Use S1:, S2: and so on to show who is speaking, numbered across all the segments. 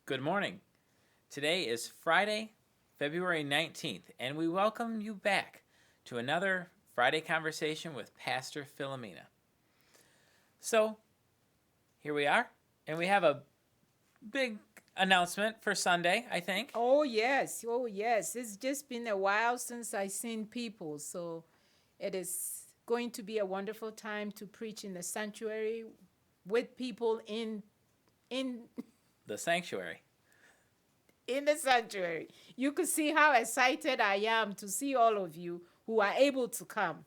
S1: Good morning. Today is Friday, February 19th, and we welcome you back to another Friday conversation with Pastor Philomena. So, here we are, and we have a big announcement for Sunday, I think.
S2: Oh yes, It's just been a while since I seen people, so it is going to be a wonderful time to preach in the sanctuary with people in
S1: The sanctuary.
S2: in the sanctuary. You could see how excited I am to see all of you who are able to come.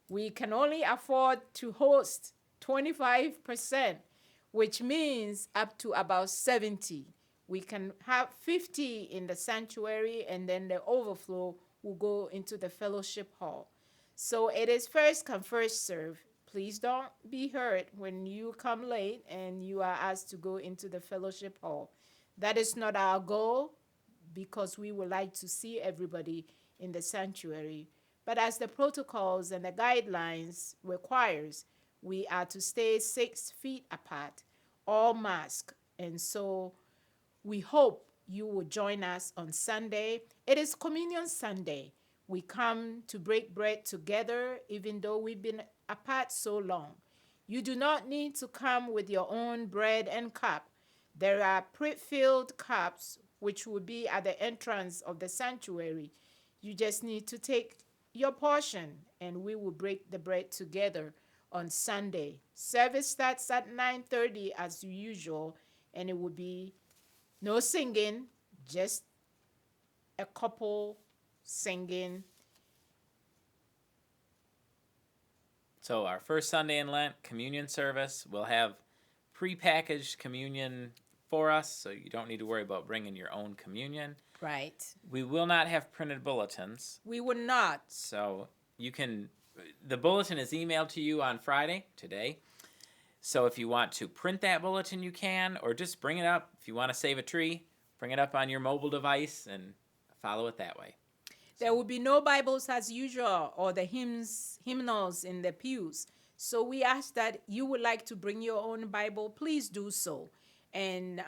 S2: We can only afford to host 25%, which means up to about 70. We can have 50 in the sanctuary, and then the overflow will go into the fellowship hall. So it is first come, first serve. Please don't be hurt when you come late and you are asked to go into the fellowship hall. That is not our goal, because we would like to see everybody in the sanctuary. But as the protocols and the guidelines requires, we are to stay 6 feet apart, all masked. And so we hope you will join us on Sunday. It is Communion Sunday. We come to break bread together, even though we've been apart so long. You do not need to come with your own bread and cup. There are pre-filled cups which will be at the entrance of the sanctuary. You just need to take your portion, and we will break the bread together on Sunday. Service starts at 9:30 as usual, and it will be no singing, just a couple singing.
S1: So, our first Sunday in Lent, communion service, we'll have prepackaged communion for us, so you don't need to worry about bringing your own communion.
S2: Right.
S1: We will not have printed bulletins.
S2: We will not.
S1: So the bulletin is emailed to you on Friday, today. So if you want to print that bulletin, you can, or just bring it up. If you want to save a tree, bring it up on your mobile device and follow it that way.
S2: There will be no Bibles as usual or the hymnals in the pews. So we ask that you would like to bring your own Bible, please do so, and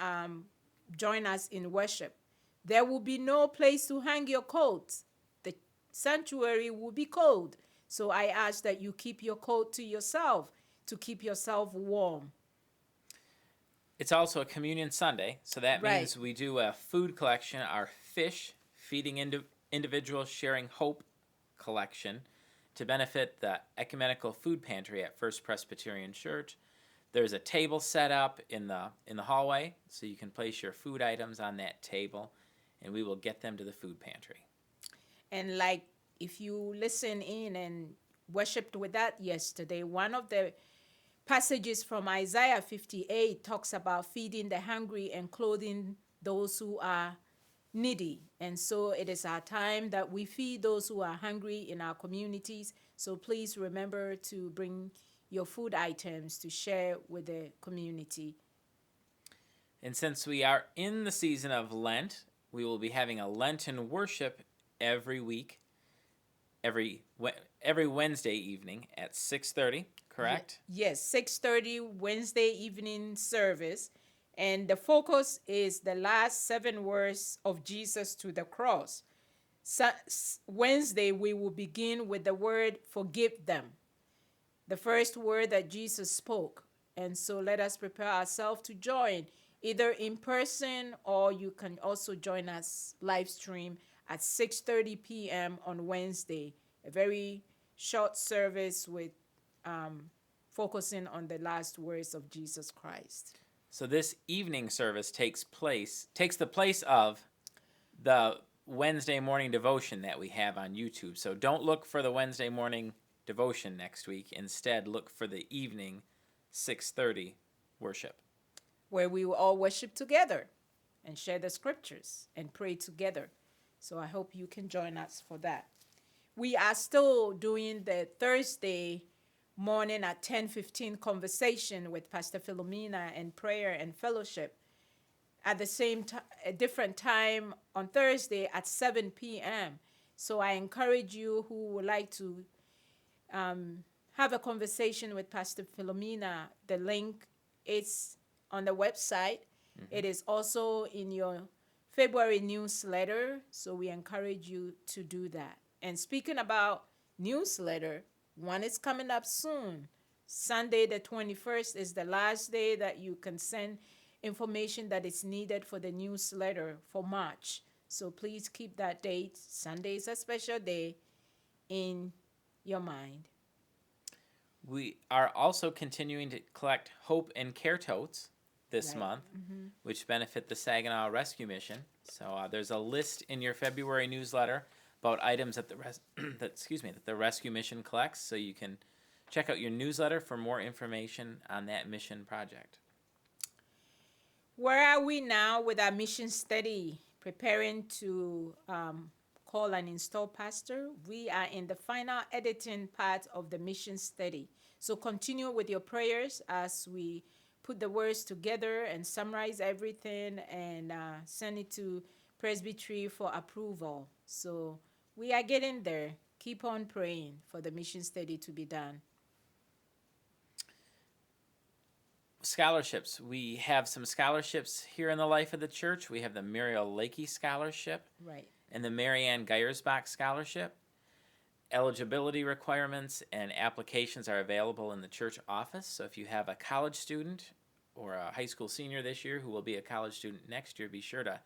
S2: join us in worship. There will be no place to hang your coat. The sanctuary will be cold. So I ask that you keep your coat to yourself to keep yourself warm.
S1: It's also a communion Sunday, so that means we do a food collection, our F.I.S.H, Feeding Individuals Sharing Hope collection, to benefit the Ecumenical Food Pantry at First Presbyterian Church. There's a table set up in the hallway, so you can place your food items on that table, and we will get them to the food pantry.
S2: And like if you listen in and worshipped with that yesterday, one of the passages from Isaiah 58 talks about feeding the hungry and clothing those who are needy. And so it is our time that we feed those who are hungry in our communities. So please remember to bring your food items to share with the community.
S1: And since we are in the season of Lent, we will be having a Lenten worship every week, every Wednesday evening at 6:30, correct?
S2: Yes, 6:30 Wednesday evening service. And the focus is the last 7 words of Jesus to the cross. Wednesday, we will begin with the word forgive them, the first word that Jesus spoke. And so let us prepare ourselves to join either in person, or you can also join us live stream at 6:30 p.m. on Wednesday. A very short service with focusing on the last words of Jesus Christ.
S1: So this evening service takes the place of the Wednesday morning devotion that we have on YouTube. So don't look for the Wednesday morning devotion next week. Instead, look for the evening 6:30 worship,
S2: where we will all worship together and share the scriptures and pray together. So I hope you can join us for that. We are still doing the Thursday morning at 10:15 conversation with Pastor Philomena and prayer and fellowship. At the same time, a different time on Thursday at 7 p.m. So I encourage you who would like to have a conversation with Pastor Philomena. The link is on the website, It is also in your February newsletter, so we encourage you to do that. And speaking about newsletter, one is coming up soon. Sunday the 21st is the last day that you can send information that is needed for the newsletter for March. So please keep that date. Sunday is a special day in your mind.
S1: We are also continuing to collect Hope and Care Totes this
S2: Right.
S1: month, which benefit the Saginaw Rescue Mission. So there's a list in your February newsletter about items that that the Rescue Mission collects, so you can check out your newsletter for more information on that mission project.
S2: Where are we now with our mission study? Preparing to call and install pastor. We are in the final editing part of the mission study. So continue with your prayers as we put the words together and summarize everything and send it to Presbyterian for approval. So we are getting there. Keep on praying for the mission study to be done.
S1: Scholarships. We have some scholarships here in the life of the church. We have the Muriel Lakey Scholarship.
S2: Right.
S1: And the Marianne Geyersbach Scholarship. Eligibility requirements and applications are available in the church office. So if you have a college student or a high school senior this year who will be a college student next year, be sure to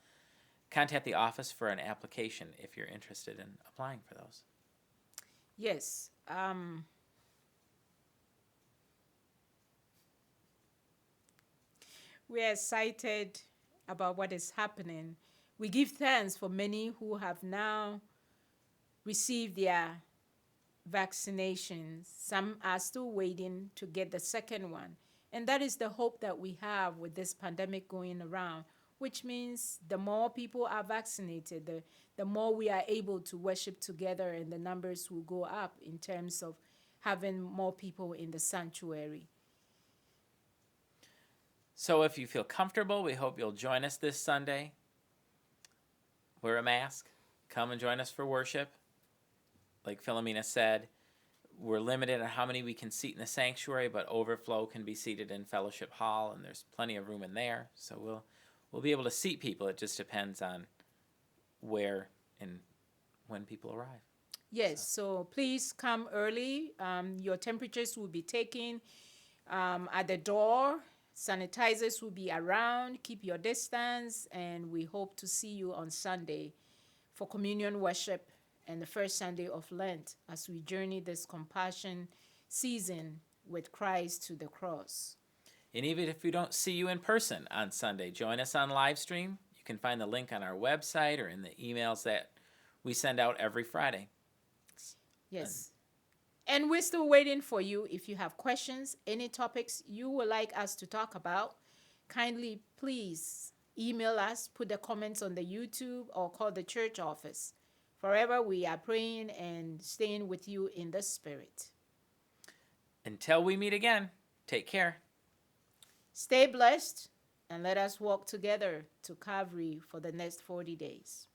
S1: contact the office for an application if you're interested in applying for those.
S2: Yes. We are excited about what is happening. We give thanks for many who have now received their vaccinations. Some are still waiting to get the second one. And that is the hope that we have with this pandemic going around, which means the more people are vaccinated, the more we are able to worship together, and the numbers will go up in terms of having more people in the sanctuary.
S1: So if you feel comfortable, we hope you'll join us this Sunday. Wear a mask. Come and join us for worship. Like Philomena said, we're limited on how many we can seat in the sanctuary, but Overflow can be seated in Fellowship Hall, and there's plenty of room in there. So we'll be able to seat people. It just depends on where and when people arrive.
S2: Yes, so please come early. Your temperatures will be taken at the door. Sanitizers will be around. Keep your distance, and we hope to see you on Sunday for communion worship and the first Sunday of Lent as we journey this compassion season with Christ to the cross.
S1: And even if we don't see you in person on Sunday, join us on live stream. You can find the link on our website or in the emails that we send out every Friday.
S2: Yes. And we're still waiting for you. If you have questions, any topics you would like us to talk about, kindly please email us, put the comments on the YouTube, or call the church office. Forever we are praying and staying with you in the Spirit.
S1: Until we meet again, take care.
S2: Stay blessed, and let us walk together to Calvary for the next 40 days.